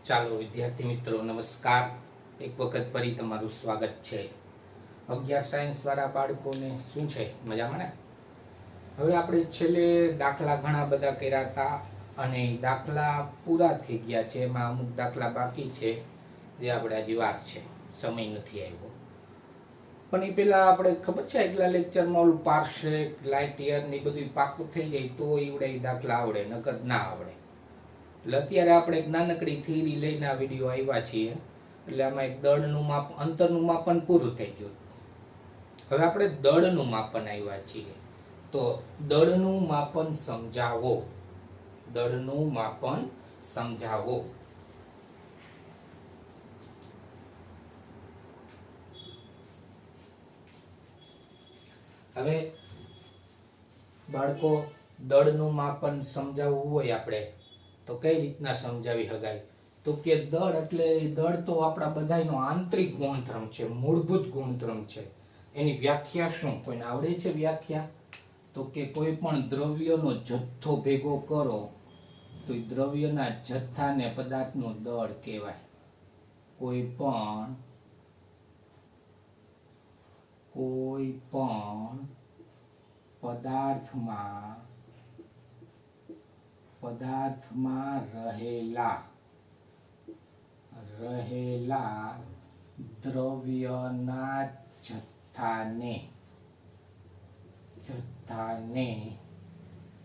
ચાલો વિદ્યાર્થી મિત્રો નમસ્કાર. એક વખત ફરી તમારું સ્વાગત છે. 11 સાયન્સ વાળા બાળકોને શું છે, મજામાં ને? હવે આપણે છેલ્લે દાખલા ઘણા બધા કર્યા હતા અને દાખલા પૂરા થઈ ગયા છે. એમાં અમુક દાખલા બાકી છે જે આપણે હજી વાર છે, સમય નથી આવ્યો. પણ એ પેલા આપણે ખબર છે આગલા લેક્ચરમાં ઓલું પાર્સેક, લાઇટ યર ને બધું પાકું થઈ જાય તો એવડે દાખલા આવડે, નકર ના આવડે. એટલે અત્યારે આપણે એક નાનકડી થિયરી લઈને આ વિડીયો આવ્યા છીએ. એટલે આમાં એક દળનું માપ, અંતરનું માપન પૂરું થઈ ગયું. હવે આપણે દળનું માપન આવ્યા છીએ. તો દળનું માપન સમજાવો. દળનું માપન સમજાવો. હવે બાળકો, દળનું માપન સમજાવવું હોય આપણે તો કઈ રીતના સમજાવી શકાય? તો કે દળ એટલે દળ તો આપણા બધાનો આંતરિક ગુણધર્મ છે, મૂળભૂત ગુણધર્મ છે. એની વ્યાખ્યા શું? કોઈને આવડે છે વ્યાખ્યા? તો કે કોઈ પણ દ્રવ્યનો જથ્થો ભેગો કરો તો એ દ્રવ્યના જથ્થાને પદાર્થનું દળ કહેવાય. કોઈ પણ પદાર્થમાં રહેલા દ્રવ્યના જથ્થાને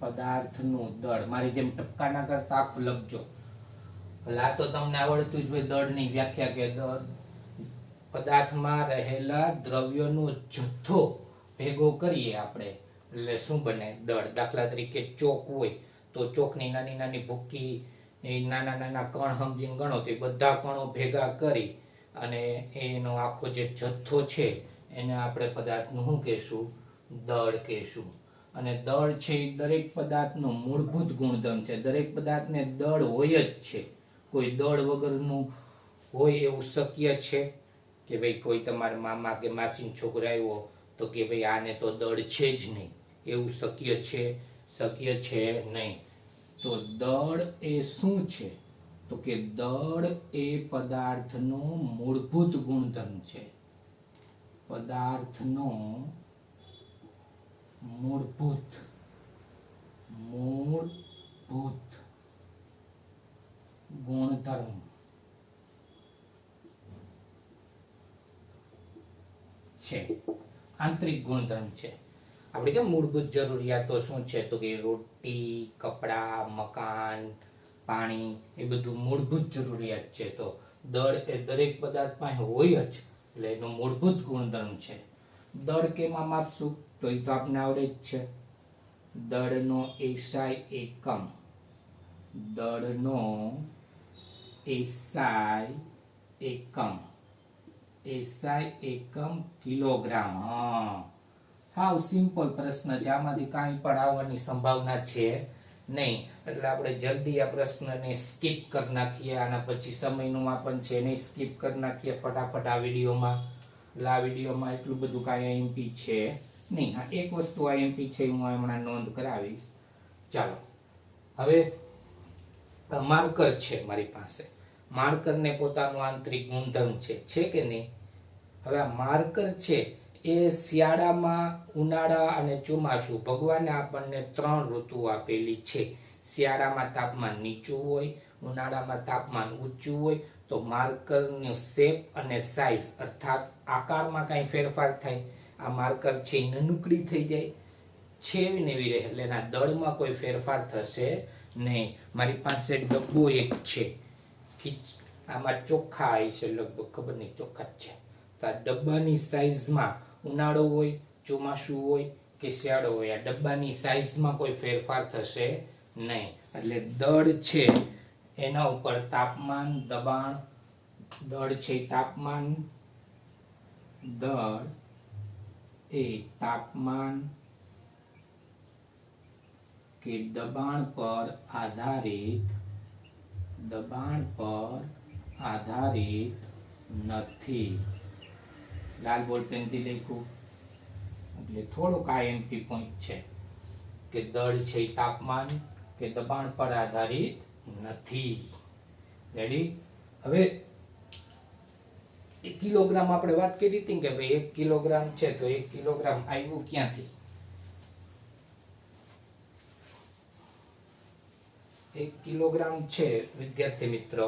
પદાર્થનું દળ. મારી જેમ ટપકા ના કરતા આખું લખજો. એટલે આ તો તમને આવડતું જ હોય. દળની વ્યાખ્યા કે દળ પદાર્થમાં રહેલા દ્રવ્યનો જથ્થો ભેગો કરીએ આપણે એટલે શું બને? દળ. દાખલા તરીકે ચોક હોય તો ચોકની નાની નાની ભૂકી, નાના નાના કણ સમજીને ગણો તો બધા કણો ભેગા કરી અને એનો આખો જે જથ્થો છે એને આપણે પદાર્થનું શું કહેશું? દળ કહેશું. અને દળ છે એ દરેક પદાર્થનો મૂળભૂત ગુણધર્મ છે. દરેક પદાર્થને દળ હોય જ છે. કોઈ દળ વગરનું હોય એવું શક્ય છે કે ભાઈ કોઈ તમારા મામા કે માસીનો છોકરો આવ્યો તો કે ભાઈ આને તો દળ છે જ નહીં, એવું શક્ય છે? શક્ય છે નહીં. તો દળ એ શું છે? તો કે દળ એ પદાર્થનો મૂળભૂત ગુણધર્મ છે. પદાર્થનો મૂળભૂત ગુણધર્મ છે, આંતરિક ગુણધર્મ છે. આપણે કેમ મૂળભૂત જરૂરિયાતો શું છે? તો કે રોટી, કપડા, મકાન, પાણી, એ બધું મૂળભૂત જરૂરિયાત છે. તો દળ એ દરેક પદાર્થમાં હોય જ, એટલે એનો મૂળભૂત ગુણધર્મ છે. દળ કેમાં માપશું? તો એ તો આપણે આવડે જ છે. દળનો એસઆઈ એકમ. દળનો એસઆઈ એકમ કિલોગ્રામ. હાવ સિમ્પલ પ્રશ્ન છે. આમાંથી કાંઈ પણ આવવાની સંભાવના છે નહીં. એટલે આપણે જલ્દી આ પ્રશ્નને સ્કીપ કરી નાખીએ. આના પછી સમયનું માપન છે એને સ્કીપ કરી નાખીએ ફટાફટ આ વિડીયોમાં. એટલે આ વિડીયોમાં એટલું બધું કાંઈ આઈએમપી છે નહીં. હા, એક વસ્તુ આઈએમપી છે, હું હમણાં નોંધ કરાવીશ. ચાલો, હવે માર્કર છે મારી પાસે. માર્કરને પોતાનું આંતરિક ગુણધર્મ છે કે નહીં? હવે આ માર્કર છે એ શિયાળામાં, ઉનાળા અને ચોમાસું, ભગવાને આપણને 3 ઋતુ આપેલી છે. શિયાળામાં તાપમાન નીચું હોય, ઉનાળામાં તાપમાન ઊંચું હોય. તો માર્કરનો શેપ અને સાઇઝ અર્થાત આકારમાં કાંઈ ફેરફાર થાય, આ માર્કર છે એ નનુકડી થઈ જાય, છે એવી ને એવી રહે. એટલે એના દળમાં કોઈ ફેરફાર થશે નહીં. મારી પાસે ડબ્બો એક છે, આમાં ચોખ્ખા આવી છે લગભગ, ખબર નહીં ચોખ્ખા જ છે. તો આ ડબ્બાની સાઇઝમાં ઉનાળો હોય, ચોમાસું હોય કે શિયાળો હોય, આ ડબ્બાની સાઇઝમાં કોઈ ફેરફાર થશે નહીં. એટલે દળ છે એના ઉપર તાપમાન, દબાણ, દળ છે તાપમાન, દળ એ તાપમાન કે દબાણ પર આધારિત નથી. લાલ બોલપેનથી લખ્યું એટલે થોડુંક આઈએમપી પોઈન્ટ છે કે દળ છે તાપમાન કે દબાણ પર આધારિત નથી. રેડી? હવે કિલોગ્રામ આપણે વાત કરી હતી કે ભાઈ 1 કિલોગ્રામ છે તો 1 કિલોગ્રામ આવ્યું ક્યાંથી? 1 કિલોગ્રામ છે વિદ્યાર્થી મિત્રો,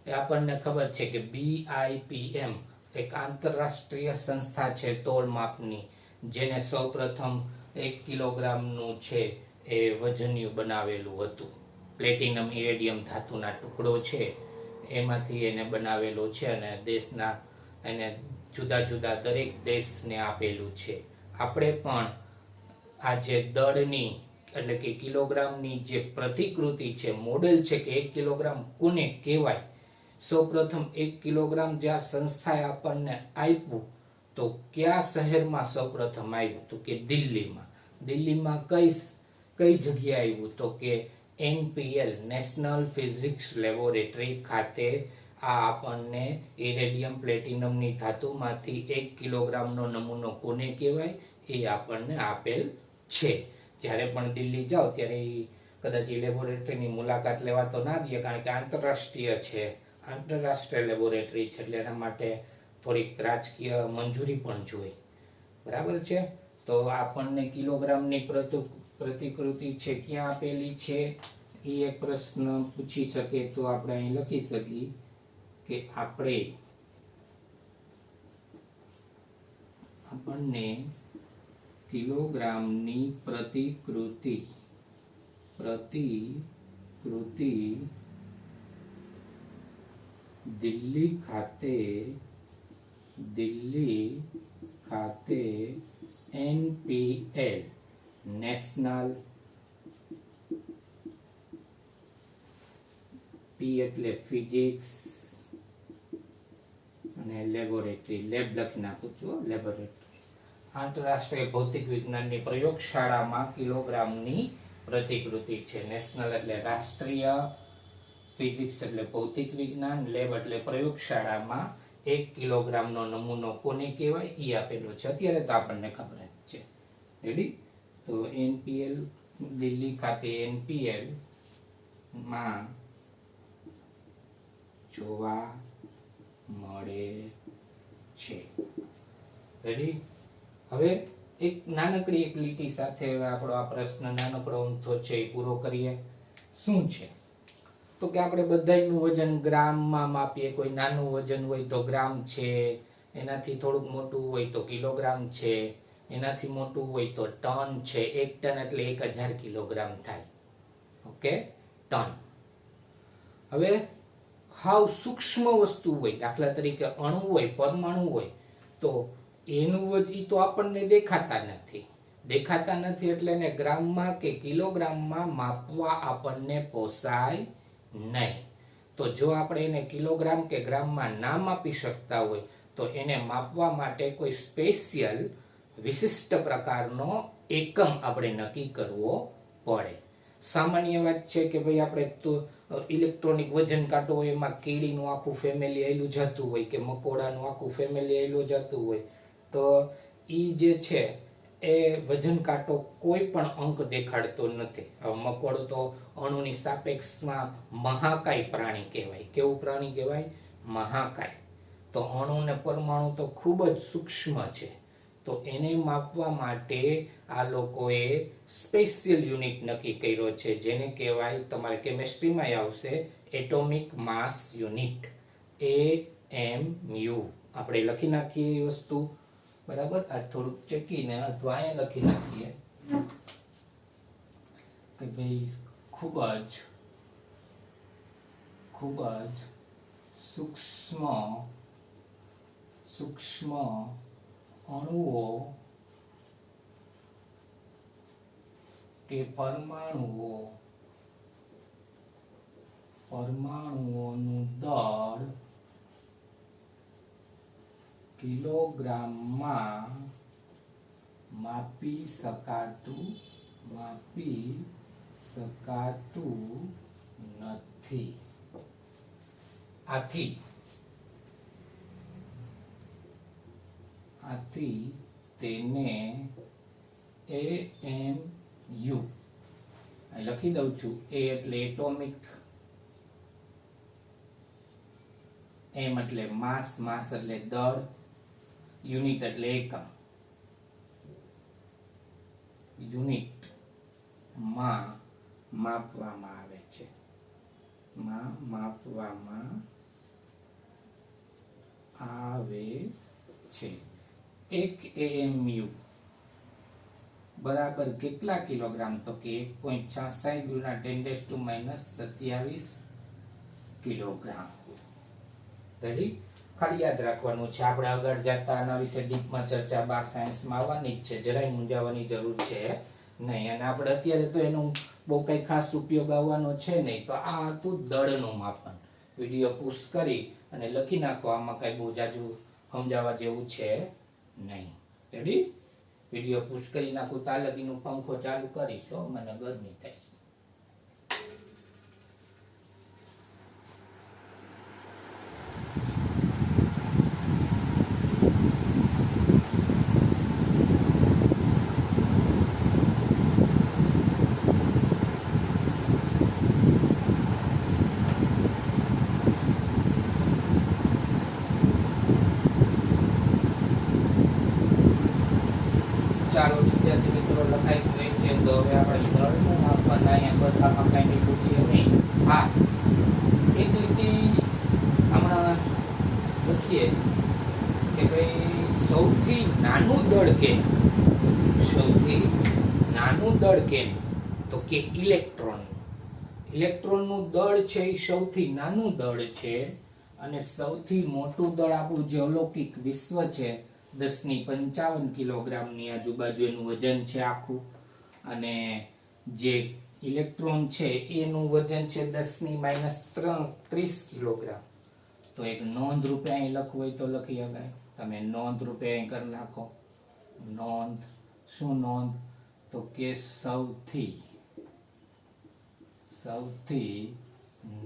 એ આપણને ખબર છે કે BIPM એક આંતરરાષ્ટ્રીય સંસ્થા છે તોલ માપની, જેને સૌપ્રથમ 1 કિલોગ્રામનું છે એ વજનિયું બનાવેલું હતું. પ્લેટિનમ ઇરેડિયમ ધાતુના ટુકડો છે એમાંથી એને બનાવેલો છે અને દેશના એને જુદા જુદા દરેક દેશને આપેલું છે. આપણે પણ આ જે દળની એટલે કે કિલોગ્રામની જે પ્રતિકૃતિ છે, મોડેલ છે કે 1 કિલોગ્રામ કોને કહેવાય, સૌપ્રથમ 1 કિલોગ્રામ જે આ સંસ્થાએ આપણને આપ્યું તો કયા શહેરમાં સૌપ્રથમ આવ્યું? તો કે દિલ્હીમાં. દિલ્હીમાં કઈ જગ્યાએ આવ્યું? તો કે NPL નેશનલ ફિઝિક્સ લેબોરેટરી ખાતે આ આપણને ઇરેડિયમ પ્લેટિનમની ધાતુમાંથી 1 કિલોગ્રામનો નમૂનો કોને કહેવાય એ આપણને આપેલ છે. જ્યારે પણ દિલ્હી જાઓ ત્યારે કદાચ લેબોરેટરીની મુલાકાત લેવા તો ના દે, કારણ કે આંતરરાષ્ટ્રીય છે, આંતરરાષ્ટ્રીય લેબોરેટરી છે, એટલે એના માટે થોડીક રાજકીય મંજૂરી પણ જોઈએ. બરાબર છે? તો આપણને કિલોગ્રામની પ્રતિકૃતિ છે ક્યાં આપેલી છે એ એક પ્રશ્ન પૂછી શકે તો આપણે અહીં લખી શકીએ કે આપણને કિલોગ્રામની પ્રતિકૃતિ દિલ્હી ખાતે NPL નેશનલ P એટલે ફિઝિક્સ અને લેબોરેટરી, લેબ લખી નાખું છું, લેબોરેટરી આંતરરાષ્ટ્રીય ભૌતિક વિજ્ઞાનની પ્રયોગશાળામાં કિલોગ્રામની પ્રતિકૃતિ છે. નેશનલ એટલે રાષ્ટ્રીય, ફિઝિક્સ એટલે ભૌતિક વિજ્ઞાન, લેબ એટલે પ્રયોગશાળામાં 1 કિલોગ્રામનો નમૂનો કોને કહેવાય એ આપેલો છે. અત્યારે તો આપણને ખબર જ છે. રેડી? તો NPL દિલ્હી ખાતે NPL માં જોવા મળે છે. રેડી? હવે એક નાનકડી એક લીટી સાથે આપણો આ પ્રશ્ન નાનકડો અમથો છે એ પૂરો કરીએ. શું છે? તો કે આપણે બધાયનું વજન ગ્રામમાં માપીએ. કોઈ નાનું વજન હોય તો ગ્રામ છે, એનાથી થોડુંક મોટું હોય તો કિલોગ્રામ છે, એનાથી મોટું હોય તો ટન છે. 1 ટન એટલે 1000 કિલોગ્રામ થાય. Okay, ton. હવે હાવ સૂક્ષ્મ વસ્તુ હોય, દાખલા તરીકે અણુ હોય, પરમાણુ હોય, તો એનું વજન તો આપણને દેખાતા નથી એટલે એને ગ્રામમાં કે કિલોગ્રામમાં માપવા આપણને પોસાય નહીં. તો જો આપણે એને કિલોગ્રામ કે ગ્રામમાં ના માપી શકતા હોય તો એને માપવા માટે કોઈ સ્પેશિયલ વિશિષ્ટ પ્રકારનો એકમ આપણે નક્કી કરવો પડે. સામાન્ય વાત છે કે ભાઈ આપણે તો ઇલેક્ટ્રોનિક વજન કાંટો હોય, એમાં કીડીનું આખું ફેમિલી આવેલું જતું હોય કે મકોડાનું આખું ફેમિલી આવેલું જતું હોય, તો ઈ જે છે એ વજન કાંટો કોઈ પણ અંક દેખાડતો નથી. હવે મકોડો તો અણુની સાપેક્ષમાં મહાકાય પ્રાણી કહેવાય. કેવું પ્રાણી કહેવાય? મહાકાય. તો અણુ ને પરમાણુ તો ખૂબ જ સૂક્ષ્મ છે. તો એને માપવા માટે આ લોકોએ સ્પેશિયલ યુનિટ નક્કી કર્યો છે, જેને કહેવાય, તમારે કેમેસ્ટ્રીમાં આવશે, એટોમિક માસ યુનિટ, AMU. આપણે લખી નાખીએ એ વસ્તુ. બરાબર? આ થોડુંક ચેકીને અથવા અહીંયા લખી નાખીએ કે ભાઈ ખૂબ જ સૂક્ષ્મ અણુઓ કે પરમાણુઓનું દળ કિલોગ્રામમાં માપી શકાતું નથી. આથી તેને AMU લખી દઉં છું. A એટલે એટોમિક એમ એટલે માસ, માસ એટલે દળ, યુનિટ એટલે એકમ. યુનિટ માં માપવામાં આવે છે, માપવામાં આવે છે. 1 AMU બરાબર કેટલા કિલોગ્રામ? તો કે 1.66 ગુણ્યા 10⁻27 કિલોગ્રામ. રેડી? ખાલી યાદ રાખવાનું છે. આપણે આગળ જતા આના વિશે ડીપમાં ચર્ચા 12 સાયન્સમાં આવવાની જ છે, જરાય મૂંઝાવાની જરૂર છે નહીં. અને આપણે અત્યારે તો એનો બહુ કઈ ખાસ ઉપયોગ આવવાનો છે નહીં. તો આ હતું દળનું માપન. વિડીયો પુશ કરી અને લખી નાખો, આમાં કઈ બહુ જાજુ સમજાવવા જેવું છે નહીં. રેડી? વિડીયો પુશ કરી નાખું, તાલગીનું પંખો ચાલુ કરીશ તો મને ગરમી થાય. ચાલો વિદ્યાર્થી મિત્રો, લખાઈ ગયું છે. તો હવે આપણે દળનું માપન અહીંયા બસ આમાં કઈ લીધું છે નહીં. હા, એક રીતે હમણાં લખીએ કે ભાઈ સૌથી નાનું દળ કેમ? સૌથી નાનું દળ કેમ? તો કે ઇલેક્ટ્રોન. ઇલેક્ટ્રોનનું દળ છે એ સૌથી નાનું દળ છે, અને સૌથી મોટું દળ આપણું જે અલૌકિક વિશ્વ છે 10⁻55 કિલોગ્રામની આજુબાજુ એનું વજન છે આખું. અને જે ઇલેક્ટ્રોન છે એનું વજન છે 10⁻30 કિલોગ્રામ. તો એક નોંધ રૂપે અહીં લખવું હોય તો લખી શકાય. તમે નોંધ રૂપે અહીં કરી નાખો. નોંધ. શું નોંધ? તો કે સૌથી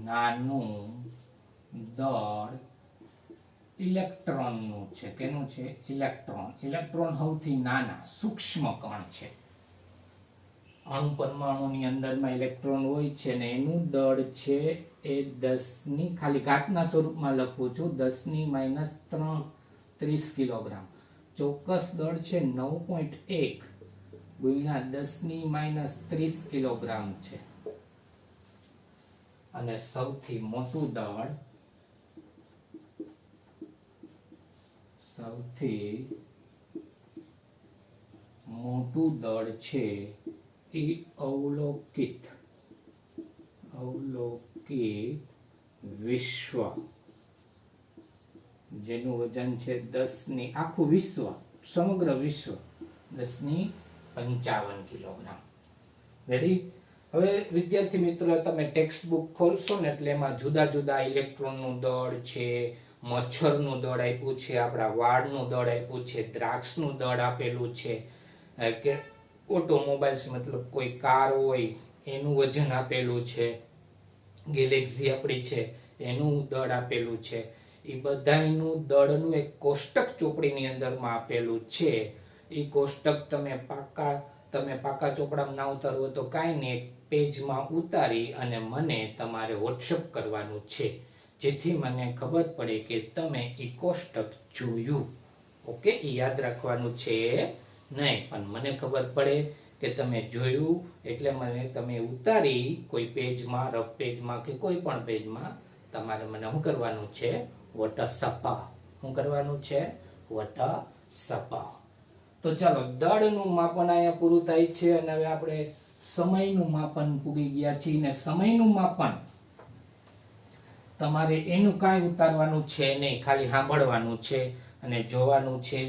નાનું દળ ઇલેક્ટ્રોનનું છે. કેનું છે? ઇલેક્ટ્રોન. ઇલેક્ટ્રોન સૌથી નાના સૂક્ષ્મ કણ છે. અણુ પરમાણુની અંદરમાં ઇલેક્ટ્રોન હોય છે ને એનું દળ છે એ 10 ખાલી ઘાતના સ્વરૂપમાં લખું છું 10⁻30 કિલોગ્રામ. ચોક્કસ દળ છે 9.1 ગુણ્યા 10⁻30 કિલોગ્રામ છે. અને સૌથી મોટું દળ છે એ અવલોકિત વિશ્વ, જેનું વજન છે 10 આખું વિશ્વ, સમગ્ર વિશ્વ 10⁻55 કિલોગ્રામ. રેડી? હવે વિદ્યાર્થી મિત્રો, તમે ટેક્સ્ટ બુક ખોલશો ને એટલે એમાં જુદા જુદા ઇલેક્ટ્રોનનું દળ છે, મચ્છરનું દળ આપ્યું છે, આપણા વાળનું દળ આપ્યું છે, દ્રાક્ષનું દળ આપેલું છે, કે ઓટોમોબાઈલ્સ મતલબ કોઈ કાર હોય એનું વજન આપેલું છે, ગેલેક્સી આપણી છે એનું દળ આપેલું છે. એ બધાયનું દળનું એક કોષ્ટક ચોપડીની અંદરમાં આપેલું છે. એ કોષ્ટક તમે પાકા ચોપડામાં ના ઉતારવો તો કાંઈ નહીં, એક પેજમાં ઉતારી અને મને તમારે વોટ્સઅપ કરવાનું છે, જેથી મને ખબર પડે કે તમે એ કોષ્ટક જોયું. ઓકે? એ યાદ રાખવાનું છે નહીં, પણ મને ખબર પડે કે તમે જોયું એટલે મને તમે ઉતારી કોઈ પેજમાં, રફ પેજમાં કે કોઈ પણ પેજમાં તમારે મને શું કરવાનું છે? વોટ્સઅપ. શું કરવાનું છે? વોટ્સઅપ. તો ચાલો, દળનું માપન અહીંયા પૂરું થાય છે. અને હવે આપણે સમયનું માપન પૂરી ગયા છીએ. ને સમયનું માપન તમારે એનું કાંઈ ઉતારવાનું છે નહીં, ખાલી સાંભળવાનું છે અને જોવાનું છે.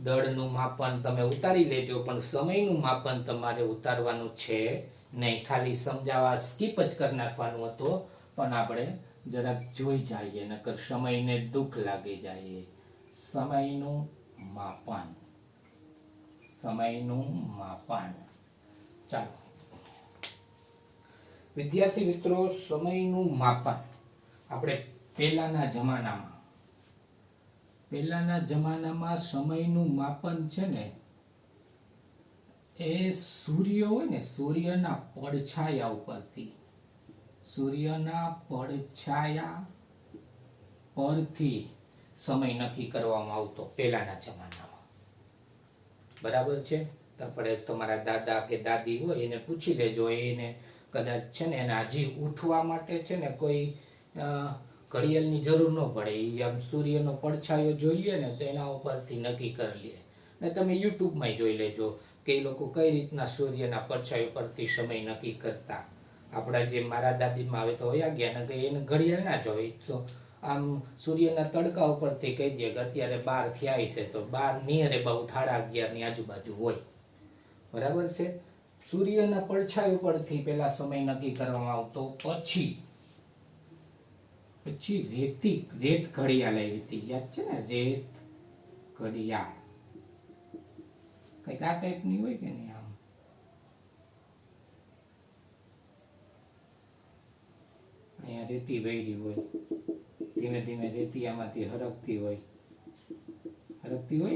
દળનું માપન તમે ઉતારી લેજો, પણ સમયનું માપન તમારે ઉતારવાનું છે નહીં. ખાલી સમજાવવા સ્કીપ જ કરી નાખવાનું હતું, પણ આપણે જરાક જોઈ જઈએ, નકર સમયને દુઃખ લાગી જાય. સમયનું માપન. ચાલો વિદ્યાર્થી મિત્રો, સમયનું માપન આપણે પહેલાના જમાનામાં સમયનું માપન છે ને એ સૂર્ય હોય ને, સૂર્યના પડછાયા ઉપરથી, સૂર્યના પડછાયા પરથી સમય નક્કી કરવામાં આવતો પહેલાના જમાનામાં. બરાબર છે. તો આપણે તમારા દાદા કે દાદી હોય એને પૂછી લેજો, એને કદાચ છે ને એને હજી ઉઠવા માટે છે ને કોઈ ઘડિયાળની જરૂર ન પડે. એ આમ સૂર્યનો પડછાયો જોઈ લે ને તો એના ઉપરથી નક્કી કરી લે. ને તમે યુટ્યુબમાં જોઈ લેજો કે એ લોકો કઈ રીતના સૂર્યના પડછાયો પરથી સમય નક્કી કરતા. આપણા જે મારા દાદીમાં આવે તો વયા ગયા ને એને ઘડિયાળ ના જોઈ, તો આમ સૂર્યના તડકા ઉપરથી કહી દે કે અત્યારે 12 થયા છે, તો 12 નિયર અબાઉટ 11:30 ની આજુબાજુ હોય. બરાબર છે. સૂર્યના પડછાયો પરથી પેલા સમય નક્કી કરવામાં આવતો. પછી રેત ઘડિયાળ આવી હતી, યાદ છે ને? રેત ઘડિયાળ કઈક આ ટાઈપની હોય કે નહીં? આમ અહીંયા રેતી વહેરી હોય, ધીમે ધીમે રેતી આમાંથી હરકતી હોય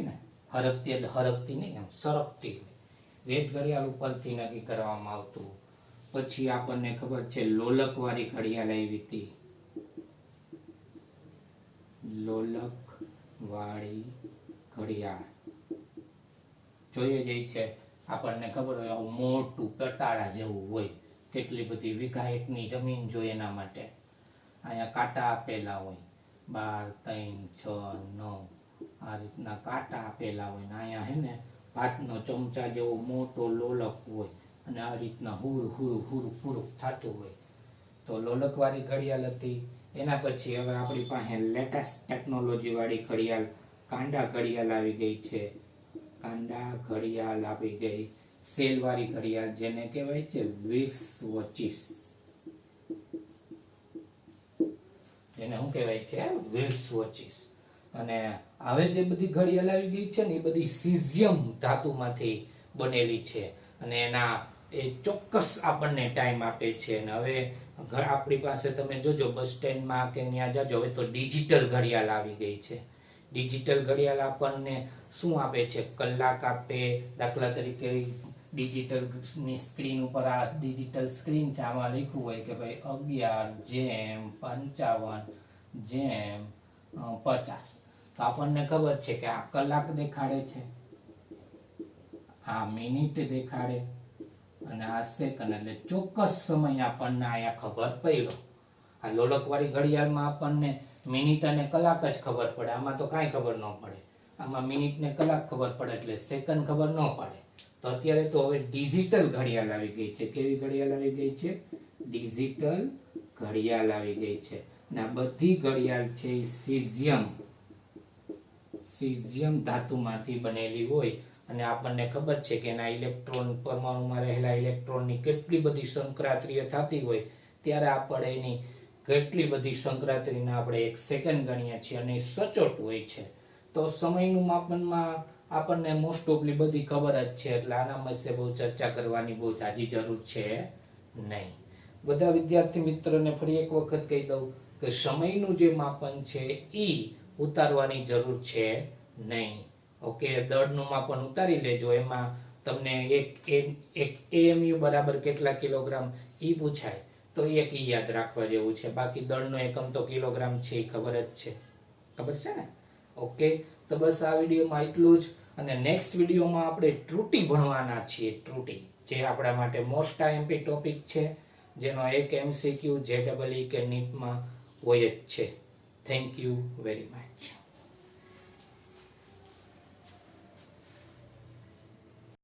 ને, હરકતી એટલે હરકતી નહીં, આમ સરકતી હોય. રેત ઘડિયાળ ઉપરથી નક્કી કરવામાં આવતું. પછી આપણને ખબર છે લોલક વાળી ઘડિયાળ આવી હતી. લોલક વાળી ઘડિયાળ જોઈએ જઈ છે, આપણને ખબર હોય મોટું પટાળા જેવું હોય, કેટલી બધી વીઘા એકની જમીન જોઈએ એના માટે. અહીંયા કાંટા આપેલા હોય 12, 3, 6, 9 આ રીતના કાંટા આપેલા હોય. અહીંયા હે ને ભાતનો ચમચા જેવો મોટો લોલક હોય અને આ રીતના હુરુ થતું હોય. તો લોલક વાળી ઘડિયાળ હતી. એના પછી હવે આપણી પાસે લેટેસ્ટ ટેકનોલોજી વાળી ઘડિયાળ કાંડા ઘડિયાળ આવી ગઈ છે. કાંડા ઘડિયાળ આવી ગઈ. સેલ વાળી ઘડિયાળ જેને કહેવાય છે વ્હીલ્સ વોચીસ, જેને શું કહેવાય છે? Wheels watches. અને હવે જે બધી ઘડિયાળ આવી ગઈ છે ને એ બધી સીઝિયમ ધાતુમાંથી બનેલી છે અને એના એ ચોક્કસ આપણને ટાઈમ આપે છે. અને હવે આપણી પાસે તમે જોજો બસ સ્ટેન્ડમાં કે ત્યાં જાજો, હવે તો ડિજિટલ ઘડિયાળ આવી ગઈ છે. ડિજિટલ ઘડિયાળ આપણને શું આપે છે? કલાક આપે. દાખલા તરીકે ડિજિટલ ની સ્ક્રીન ઉપર આ ડિજિટલ સ્ક્રીન છે, આમાં લખ્યું હોય કે ભાઈ 11:55:50. તો આપણને ખબર છે કે આ કલાક દેખાડે છે, આ મિનિટ દેખાડે અને આ સેકન્ડ, એટલે ચોક્કસ સમય આપણને અહીંયા ખબર પડ્યો. આ લોલક વાળી ઘડિયાળમાં આપણને મિનિટ અને કલાક જ ખબર પડે, આમાં તો કાંઈ ખબર ન પડે. આમાં મિનિટ ને કલાક ખબર પડે એટલે સેકન્ડ ખબર ન પડે. તો અત્યારે તો હવે ડિજિટલ ઘડિયાળ આવી ગઈ છે. કેવી ઘડિયાળ આવી ગઈ છે? ડિજિટલ ઘડિયાળ આવી ગઈ છે. અને આ બધી ઘડિયાળ છે સીઝિયમ ધાતુમાંથી બનેલી હોય અને આપણને ખબર છે કે એના ઇલેક્ટ્રોન, પરમાણુમાં રહેલા ઇલેક્ટ્રોનની કેટલી બધી સંક્રાંતિઓ થતી હોય ત્યારે આપણે એની કેટલી બધી સંક્રાંતિના આપણે 1 સેકન્ડ ગણીએ છીએ અને સચોટ હોય છે. તો સમયનું માપનમાં આપણને મોસ્ટ ઓફલી બધી ખબર જ છે, એટલે આના વિશે બહુ ચર્ચા કરવાની બહુ જાજી જરૂર છે નહીં. બધા વિદ્યાર્થી મિત્રોને ફરી એક વખત કહી દઉં કે સમયનું જે માપન છે એ ઉતારવાની જરૂર છે નહીં. ઓકે, દળનું માપન ઉતારી લેજો, એમાં તમને એક AMU બરાબર કેટલા કિલોગ્રામ ઈ પૂછાય તો એક ઈ યાદ રાખવા જેવું છે. બાકી દળનો એકમ તો કિલોગ્રામ છે, એ ખબર જ છે. ખબર છે ને? ઓકે, તો બસ આ વિડીયોમાં એટલું જ. અને નેક્સ્ટ વિડીયોમાં આપણે ત્રુટિ ભણવાના છીએ. ત્રુટિ જે આપણા માટે મોસ્ટ IMP ટોપિક છે, જેનો એક MCQ JEE કે NEET માં હોય જ છે. Thank you very much.